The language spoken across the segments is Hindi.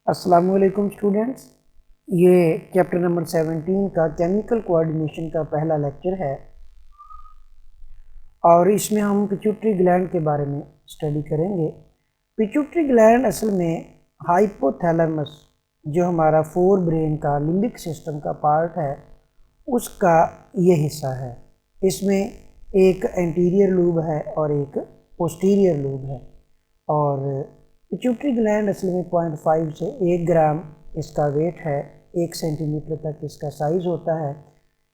अस्सलामुअलैकुम स्टूडेंट्स, ये चैप्टर नंबर 17 का केमिकल कोऑर्डिनेशन का पहला लेक्चर है और इसमें हम पिट्यूटरी ग्लैंड के बारे में स्टडी करेंगे। पिट्यूटरी ग्लैंड असल में हाइपोथैलेमस जो हमारा फोर ब्रेन का लिम्बिक सिस्टम का पार्ट है उसका ये हिस्सा है। इसमें एक एंटीरियर लूब है और एक पोस्टीरियर लूब है और पिट्यूटरी ग्लैंड असल में 0.5 से 1 ग्राम इसका वेट है, 1 सेंटीमीटर तक इसका साइज़ होता है।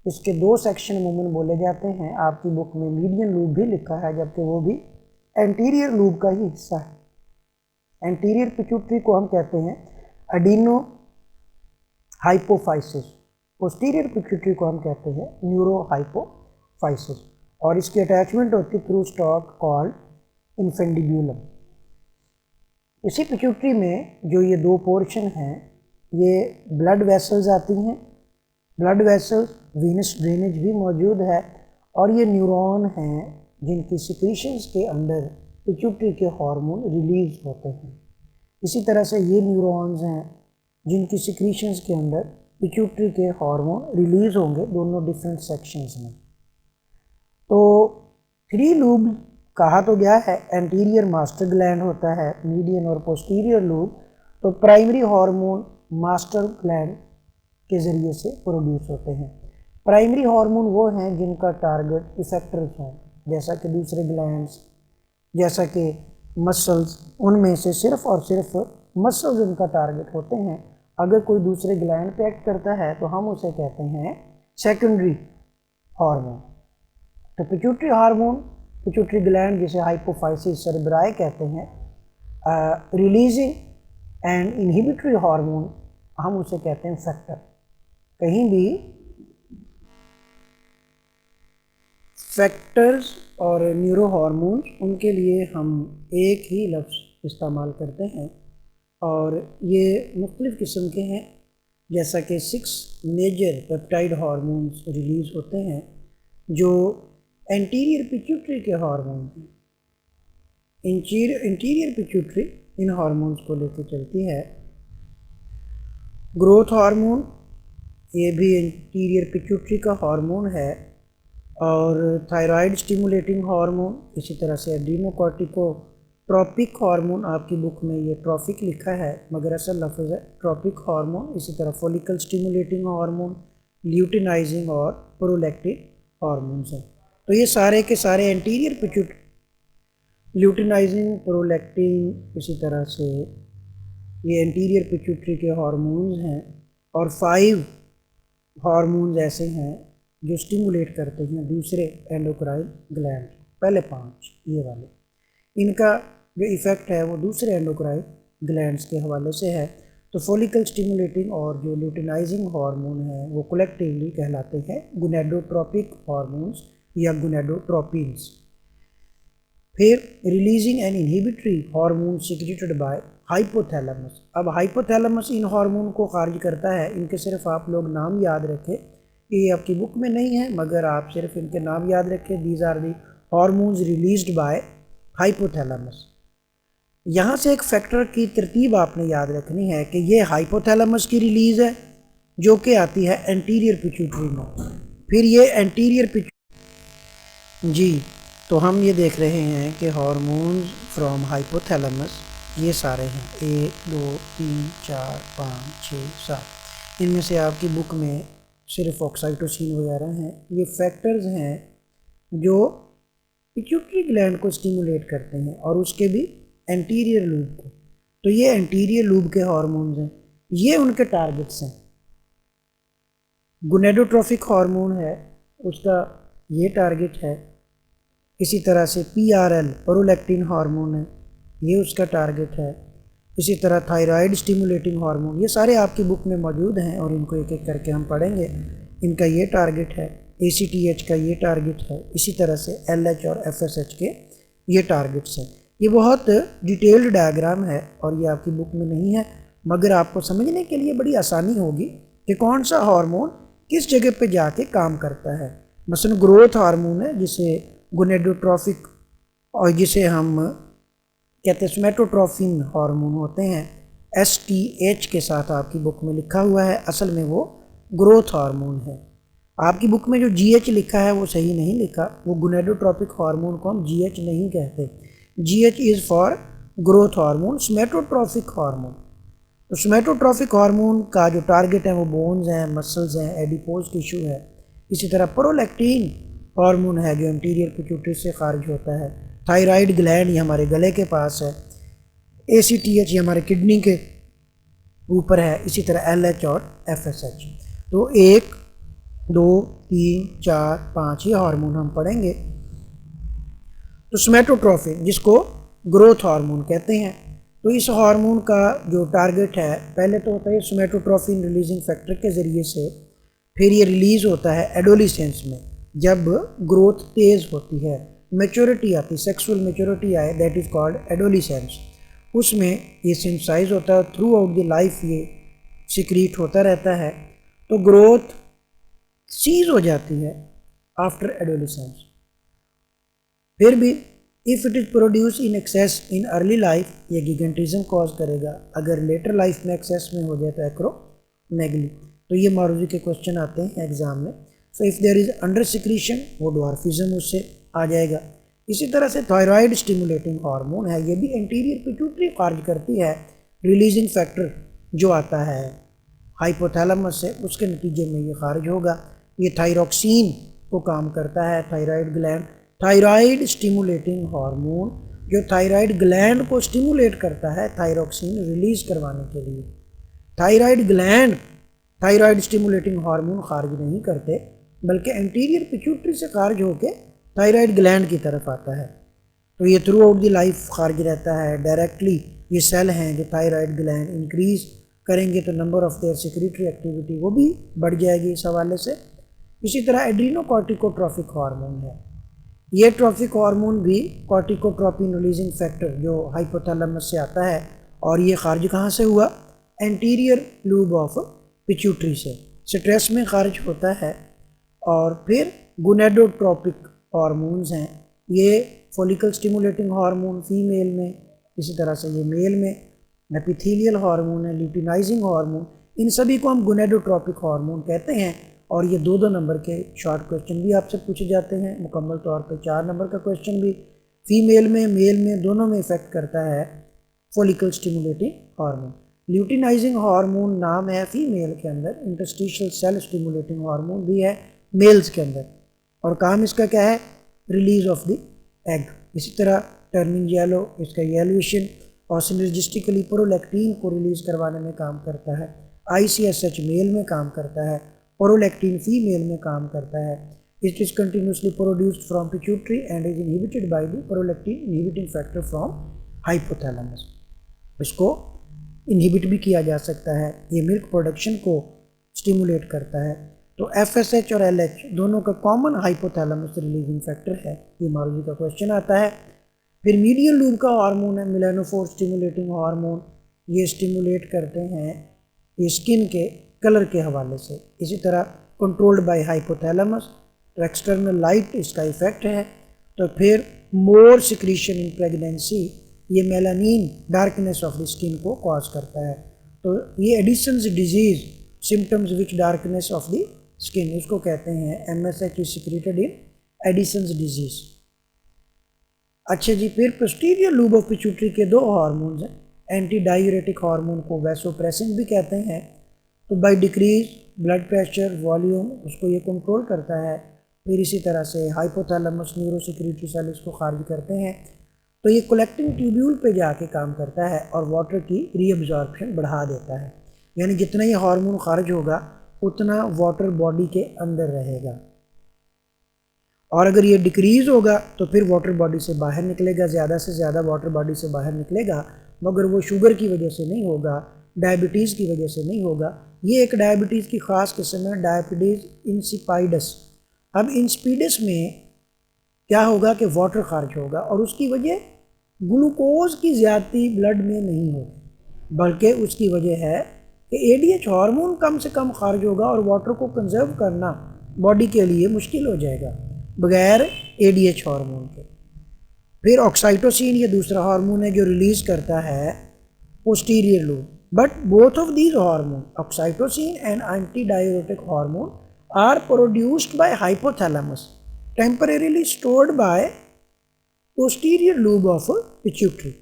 इसके दो सेक्शन अमूमन बोले जाते हैं। आपकी बुक में मीडियन लूब भी लिखा है जबकि वो भी एंटीरियर लूब का ही हिस्सा है। एंटीरियर पिट्यूटरी को हम कहते हैं एडिनो हाइपोफाइसिस, पोस्टीरियर पिट्यूटरी को हम कहते हैं न्यूरो हाइपोफाइसिस और इसकी अटैचमेंट होती है थ्रू स्टॉक कॉल्ड इन्फेंडिब्यूलम। इसी पिट्यूटरी में जो ये दो पोर्शन हैं ये ब्लड वेसल्स आती हैं, ब्लड वेसल्स, वीनस ड्रेनेज भी मौजूद है और ये न्यूरॉन हैं जिनकी सिक्रीशंस के अंदर पिट्यूटरी के हार्मोन रिलीज होते हैं। इसी तरह से ये न्यूरॉन्स हैं जिनकी सिक्रीशंस के अंदर पिट्यूटरी के हार्मोन रिलीज होंगे, दोनों डिफरेंट सेक्शंस में। तो 3 लूब कहा तो गया है, एंटीरियर मास्टर ग्लैंड होता है, मीडियन और पोस्टीरियर लूब। तो प्राइमरी हार्मोन मास्टर ग्लैंड के ज़रिए से प्रोड्यूस होते हैं। प्राइमरी हार्मोन वो हैं जिनका टारगेट इफेक्टर्स हैं, जैसा कि दूसरे ग्लैंड्स, जैसा कि मसल्स, उनमें से सिर्फ और सिर्फ मसल्स उनका टारगेट होते हैं। अगर कोई दूसरे ग्लैंड पे एक्ट करता है तो हम उसे कहते हैं सेकेंडरी हार्मोन। तो पिट्यूटरी हार्मोन, पिट्यूटरी ग्लैंड जिसे हाइपोफाइसिस सेरेब्राई कहते हैं, रिलीजिंग एंड इनहिबिटरी हार्मोन हम उसे कहते हैं फैक्टर। कहीं भी फैक्टर्स और न्यूरो हार्मोन्स उनके लिए हम एक ही लफ्ज़ इस्तेमाल करते हैं और ये मुख्तलिफ़ किस्म के हैं, जैसा कि 6 मेजर पेप्टाइड हार्मोन्स रिलीज़ होते हैं जो एंटीरियर पिट्यूटरी के हार्मोन हैं। इंटीरियर पिट्यूटरी इन हार्मोन्स को लेकर चलती है। ग्रोथ हार्मोन ये भी इंटीरियर पिट्यूटरी का हार्मोन है और थायराइड स्टिमुलेटिंग हार्मोन, इसी तरह से एड्रीनोकॉर्टिकोट्रोपिक हार्मोन, आपकी बुक में ये ट्रॉफिक लिखा है मगर असल लफ्ज़ है ट्रॉपिक हार्मोन। इसी तरह फॉलिकल स्टिमुलेटिंग हार्मोन, ल्यूटिनाइजिंग और प्रोलैक्टिन हार्मोन्स हैं। तो ये सारे के सारे एंटीरियर पिट्यूटरी, ल्यूटिनाइजिंग, प्रोलैक्टिन, इसी तरह से ये एंटीरियर पिट्यूटरी के हार्मोन्स हैं और 5 हार्मोन्स ऐसे हैं जो स्टिमुलेट करते हैं दूसरे एंडोक्राइन ग्लैंड। पहले 5 ये वाले, इनका जो इफ़ेक्ट है वो दूसरे एंडोक्राइन ग्लैंड्स के हवाले से है। तो फॉलिकल स्टिमुलेटिंग और जो ल्यूटिनाइजिंग हार्मोन है वो कलेक्टिवली कहलाते हैं गोनेडोट्रोपिक हार्मोन्स या गोनेडोट्रोपिन्स। फिर releasing and inhibitory hormone secreted by hypothalamus. अब हाइपोथैलेमस इन हार्मोन को खारिज करता है। इनके सिर्फ आप लोग नाम याद रखें, ये आपकी बुक में नहीं है मगर आप सिर्फ इनके नाम याद रखें। These are the hormones released by hypothalamus. यहाँ से एक फैक्टर की तरतीब आपने याद रखनी है कि ये हाइपोथैलेमस की रिलीज़ है जो कि आती है एंटीरियर पिट्यूटरी में। फिर ये एंटीरियर पिट्यूटरी जी, तो हम ये देख रहे हैं कि हार्मोन्स फ्रॉम हाइपोथैलेमस ये सारे हैं 1 2 3 4 5 6 7। इनमें से आपकी बुक में सिर्फ ऑक्साइटोसिन वगैरह हैं। ये फैक्टर्स हैं जो पिट्यूटरी ग्लैंड को स्टिमुलेट करते हैं और उसके भी एंटीरियर लूब को। तो ये एंटीरियर लूब के हार्मोन्स हैं, ये उनके टारगेट्स हैं। गोनेडोट्रोपिक हार्मोन है, उसका ये टारगेट है। इसी तरह से PRL प्रोलैक्टिन हार्मोन है, ये उसका टारगेट है। इसी तरह थायराइड स्टिमुलेटिंग हार्मोन, ये सारे आपकी बुक में मौजूद हैं और इनको एक एक करके हम पढ़ेंगे। इनका ये टारगेट है, ACTH का ये टारगेट है, इसी तरह से LH और FSH के ये टारगेट्स हैं। ये बहुत डिटेल्ड डायग्राम है और ये आपकी बुक में नहीं है मगर आपको समझने के लिए बड़ी आसानी होगी कि कौन सा हार्मोन किस जगह पे जाके काम करता है। मसलन ग्रोथ हार्मोन है जिसे गोनेडोट्रोपिक और जिसे हम कहते हैं सोमेटोट्रोफिन हार्मोन होते हैं, STH के साथ आपकी बुक में लिखा हुआ है, असल में वो ग्रोथ हार्मोन है। आपकी बुक में जो GH लिखा है वो सही नहीं लिखा, वो गोनेडोट्रोपिक हार्मोन को हम GH नहीं कहते। GH is for growth hormone, somatotropic hormone. तो सोमैटोट्रोपिक हार्मोन का जो टारगेट है वो बोन्स हैं, मसल्स हैं, एडिपोज टिश्यू है। इसी तरह प्रोलैक्टिन हार्मोन है जो एंटीरियर पिट्यूटरी से खारिज होता है। थायराइड ग्लैंड ये हमारे गले के पास है। ACTH ये हमारे किडनी के ऊपर है। इसी तरह LH और FSH। तो 1, 2, 3, 4, 5 ये हार्मोन हम पढ़ेंगे। तो सोमैटोट्रोपिन जिसको ग्रोथ हार्मोन कहते हैं, तो इस हार्मोन का जो टारगेट है पहले तो होता है सोमैटोट्रोपिन रिलीजिंग फैक्टर के ज़रिए से, फिर ये रिलीज़ होता है एडोलिसेंस में जब ग्रोथ तेज़ होती है, मैच्योरिटी आती, सेक्सुअल मैच्योरिटी आए, दैट इज़ कॉल्ड एडोलिसेंस। उसमें ये सिंथेसाइज होता है, थ्रू आउट द लाइफ ये सिक्रीट होता रहता है। तो ग्रोथ सीज हो जाती है आफ्टर एडोलिसेंस। फिर भी if it is produce in excess in early life ये गिगेंटिज्म कॉज करेगा, अगर लेटर लाइफ में एक्सेस में हो जाए तो एक्रोमेगली। तो ये मारूजी के क्वेश्चन आते हैं एग्जाम में। So if there is under secretion वो ड्वार्फिज्म उससे आ जाएगा। इसी तरह से थायराइड स्टिमुलेटिंग हार्मोन है, ये भी एंटीरियर पिट्यूटरी खारिज करती है रिलीजिंग फैक्टर जो आता है हाइपोथैलेमस से, उसके नतीजे में ये खारिज होगा। ये थायरॉक्सिन को काम करता है, thyroid gland, thyroid stimulating hormone जो थायराइड ग्लैंड को स्टिमुलेट करता है थायरॉक्सिन रिलीज करवाने के लिए। Thyroid gland thyroid stimulating hormone खारिज नहीं करते, बल्कि एंटीरियर पिट्यूटरी से खारिज होकर थायराइड ग्लैंड की तरफ आता है। तो ये थ्रू आउट दी लाइफ खारिज रहता है डायरेक्टली। ये सेल हैं जो थायराइड ग्लैंड इंक्रीज करेंगे तो number of their secretory activity वो भी बढ़ जाएगी इस हवाले से। इसी तरह एड्रीनोकॉर्टिकोट्रोपिक हार्मोन है, ये ट्रॉपिक हार्मोन भी कॉर्टिकोट्रोपिन रिलीजिंग फैक्टर जो हाइपोथैलेमस से आता है, और ये खारिज कहाँ से हुआ, एंटीरियर लूब ऑफ पिट्यूटरी से, स्ट्रेस में खारिज होता है। और फिर गोनेडोट्रोपिक हार्मोन्स हैं, ये फॉलिकल स्टिमुलेटिंग हार्मोन फीमेल में, इसी तरह से ये मेल में एपिथेलियल हार्मोन है, ल्यूटिनाइजिंग हार्मोन, इन सभी को हम गोनेडोट्रोपिक हार्मोन कहते हैं। और ये 2-2 नंबर के शॉर्ट क्वेश्चन भी आपसे पूछे जाते हैं, मुकम्मल तौर पे 4 नंबर का क्वेश्चन भी फीमेल में मेल में दोनों में इफेक्ट करता है follicle stimulating hormone. Luteinizing hormone नाम है फीमेल के अंदर, इंटरस्टिशियल सेल स्टिमुलेटिंग हार्मोन भी है मेल्स के अंदर, और काम इसका क्या है, रिलीज ऑफ द एग। इसी तरह टर्निंग येलो, इसका येलोइशन, और सिनर्जिस्टिकली प्रोलैक्टिन को रिलीज करवाने में काम करता है। ICSH मेल में काम करता है, प्रोलैक्टिन फीमेल में काम करता है। It is continuously produced from pituitary and is inhibited by the prolactin inhibiting factor from hypothalamus. इसको इनहिबिट भी किया जा सकता है, ये मिल्क प्रोडक्शन को स्टिमुलेट करता है। तो FSH और LH दोनों का कॉमन हाइपोथैलेमस रिलीजिंग फैक्टर है, ये मारूजी का क्वेश्चन आता है। फिर मीडियल लूब का हार्मोन है मेलानोफोर स्टिमुलेटिंग हार्मोन, ये स्टिमुलेट करते हैं ये स्किन के कलर के हवाले से। इसी तरह कंट्रोल्ड बाय हाइपोथैलेमस, तो एक्सटर्नल लाइट इसका इफेक्ट है। तो फिर मोर सिक्रीशन इन प्रेगनेंसी, ये melanin darkness of the skin को कॉज करता है। तो ये Edison's disease symptoms which darkness of the skin, इसको कहते हैं MSH is secreted in Edison's disease. अच्छा जी, फिर पोस्टीरियर लूब ऑफ पिट्यूटरी के 2 हार्मोन्स हैं, एंटी डायूरेटिक हार्मोन को वैसोप्रेसिन भी कहते हैं। तो by decrease blood pressure volume उसको ये कंट्रोल करता है। फिर इसी तरह से हाइपोथैलेमस न्यूरोसिक्रेटरी सेल इसको खारिज करते हैं। तो ये कलेक्टिंग ट्यूब्यूल पे जाके काम करता है और वाटर की रीअब्जॉर्प्शन बढ़ा देता है, यानी जितना ये हार्मोन खारिज होगा उतना वाटर बॉडी के अंदर रहेगा, और अगर ये डिक्रीज़ होगा तो फिर वाटर बॉडी से बाहर निकलेगा, ज़्यादा से ज़्यादा वाटर बॉडी से बाहर निकलेगा, मगर वो शुगर की वजह से नहीं होगा, डायबिटीज़ की वजह से नहीं होगा। ये एक डायबिटीज़ की ख़ास किस्म है, डायबिटीज़ इंसिपाइडस। अब इंसिपिडस में क्या होगा कि वाटर खारिज होगा, और उसकी वजह ग्लूकोज की ज़्यादती ब्लड में नहीं होगी, बल्कि उसकी वजह है कि ADH हार्मोन कम से कम खारिज होगा और वाटर को कंजर्व करना बॉडी के लिए मुश्किल हो जाएगा बगैर ADH हार्मोन के। फिर ऑक्साइटोसिन ये दूसरा हार्मोन है जो रिलीज़ करता है posterior lube, But both of these hormones, oxytocin and antidiuretic hormone, are produced by hypothalamus, temporarily stored by posterior lobe of pituitary.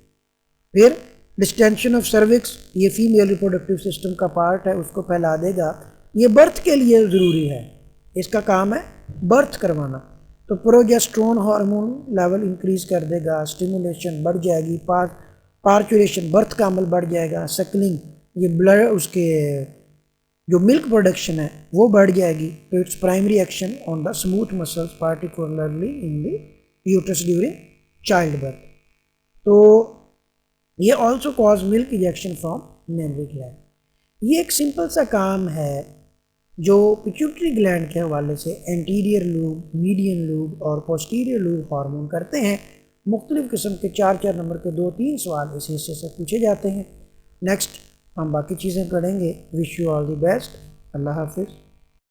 फिर डिस्टेंशन ऑफ सर्विक्स, ये फीमेल रिप्रोडक्टिव सिस्टम का पार्ट है, उसको फैला देगा। ये बर्थ के लिए ज़रूरी है, इसका काम है बर्थ करवाना। तो प्रोजेस्टेरोन हार्मोन लेवल इंक्रीज कर देगा, स्टिमुलेशन बढ़ जाएगी, पार्चुरेशन बर्थ का अमल बढ़ जाएगा, सकलिंग ये ब्लड उसके जो मिल्क प्रोडक्शन है वो बढ़ जाएगी। तो its primary action on the smooth muscles particularly in the uterus during child birth. तो ये also cause milk ejection from mammary gland. ये एक सिंपल सा काम है जो पिट्यूटरी ग्लैंड के हवाले से एंटीरियर लूब, मीडियन लूब और पोस्टीरियर लूब हार्मोन करते हैं। मुख्तलिफ किस्म के 4-4 नंबर के 2-3 सवाल इस हिस्से से पूछे जाते हैं। नेक्स्ट हम बाकी चीज़ें पढ़ेंगे। Wish you all the best. अल्लाह हाफिज़।